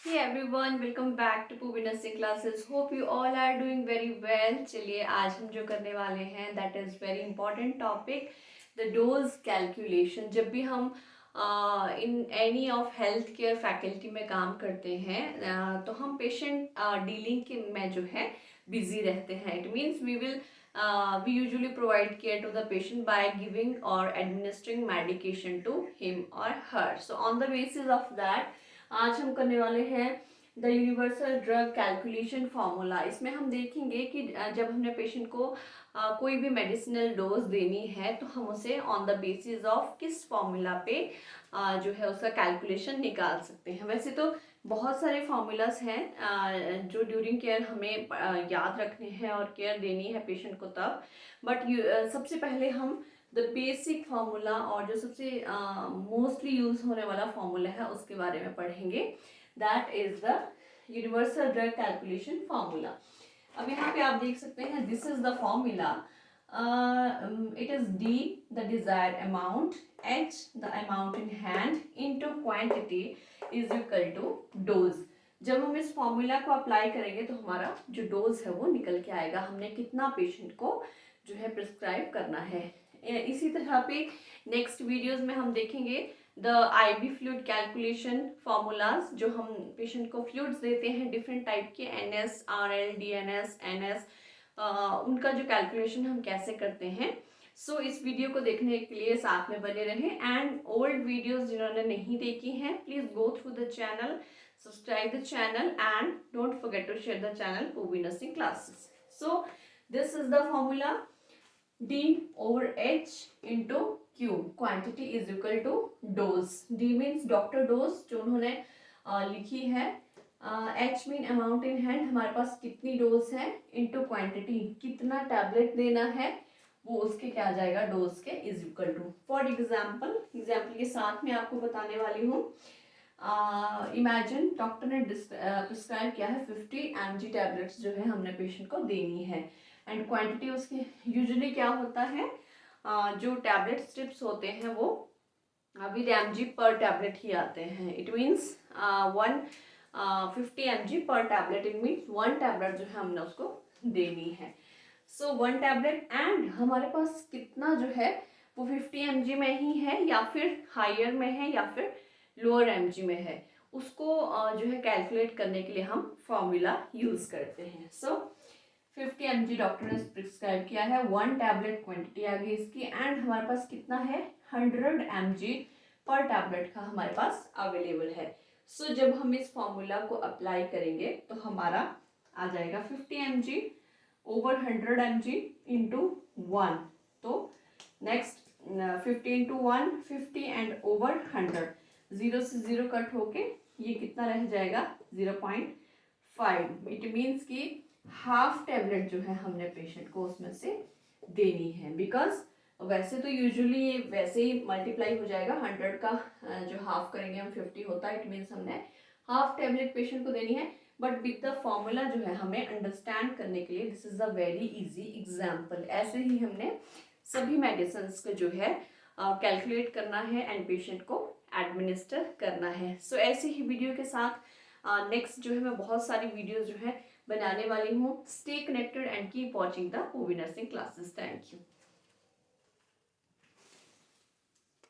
Hey everyone, welcome back to Pubi Nursing Classes. Hope you all are doing very well. चलिए आज हम जो करने वाले हैं that is very important topic, the dose calculation. जब भी हम in any of health care faculty में काम करते हैं तो हम patient dealing के में जो है busy रहते हैं. It means we usually provide care to the patient by giving or administering medication to him or her. So on the basis of that आज हम करने वाले हैं the universal drug calculation formula. इसमें हम देखेंगे कि जब हमने पेशेंट को कोई भी मेडिसिनल डोज देनी है तो हम उसे ऑन द बेसिस ऑफ किस फार्मूला पे जो है उसका कैलकुलेशन निकाल सकते हैं। वैसे तो बहुत सारे फार्मूलाज हैं जो ड्यूरिंग केयर हमें याद रखने हैं और केयर देनी है पेशेंट को तब, बट सबसे पहले हम द बेसिक फार्मूला और जो सबसे मोस्टली यूज होने वाला फार्मूला है उसके बारे में पढ़ेंगे। That is the universal drug calculation formula. अब यहाँ पे आप देख सकते हैं this is the formula. It is D the desired amount, H the amount in hand into quantity is equal to dose. जब हम इस फॉर्मूला को अप्लाई करेंगे तो हमारा जो डोज है वो निकल के आएगा, हमने कितना पेशेंट को जो है प्रिस्क्राइब करना है। इसी तरह पे नेक्स्ट वीडियोस में हम देखेंगे the IV fluid calculation formulas, जो हम पेशेंट को फ्लूइड्स देते हैं डिफरेंट टाइप के, एनएस, आरएल, डीएनएस, एनएस, उनका जो कैलकुलेशन हम कैसे करते हैं। सो इस वीडियो को देखने के लिए साथ में बने रहें एंड ओल्ड वीडियोस जिन्होंने नहीं देखी हैं please go through the channel, subscribe the channel and don't forget to share the channel Poovi nursing classes. So this is the formula D over H into Q, quantity is equal to dose. D means doctor dose जो उन्होंने लिखी है, H mean amount in hand, हमारे पास कितनी dose है, into quantity कितना tablet देना है वो उसके क्या आ जाएगा डोज के is equal to. For example के साथ में आपको बताने वाली हूँ। इमेजिन डॉक्टर ने प्रिस्क्राइब किया है 50 mg टैबलेट्स जो है हमने पेशेंट को देनी है एंड क्वांटिटी उसकी यूजुअली क्या होता है, जो टैबलेट स्ट्रिप्स होते हैं वो विद mg पर टैबलेट ही आते हैं। इट मीन्स 50 mg पर tablet, it means one tablet जो है हमने उसको देनी है। सो वन टैबलेट एंड हमारे पास कितना जो है वो 50 mg में ही है या फिर हायर में है या फिर लोअर mg में है, उसको जो है कैलकुलेट करने के लिए हम फॉर्मूला यूज करते हैं। सो 50 mg डॉक्टर ने प्रिस्क्राइब किया है, वन टैबलेट क्वांटिटी आ गई इसकी एंड हमारे पास कितना है 100 mg पर टैबलेट का हमारे पास अवेलेबल है। सो जब हम इस फॉर्मूला को अप्लाई करेंगे तो हमारा आ जाएगा 50 mg ओवर 100 mg इंटू 1। तो नेक्स्ट 50 इंटू 1 50 एंड ओवर 100, 0 से 0 कट होके ये कितना रह जाएगा 0.5। इट मीन्स कि हाफ टैबलेट जो है हमने पेशेंट को उसमें से देनी है, बिकॉज वैसे तो यूजुअली ये वैसे ही मल्टीप्लाई हो जाएगा, 100 का जो हाफ करेंगे हम 50 होता है, इट मीन्स हमने हाफ टैबलेट पेशेंट को देनी है। बट विद द फॉर्मूला जो है हमें अंडरस्टैंड करने के लिए this is a very easy example. ऐसे ही हमने सभी मेडिसिन को जो है कैलकुलेट करना है एंड पेशेंट को एडमिनिस्टर करना है। सो ऐसे ही वीडियो के साथ नेक्स्ट जो है मैं बहुत सारी वीडियो जो है बनाने वाली हूँ। Stay connected and keep watching the Poovi nursing classes. Thank you.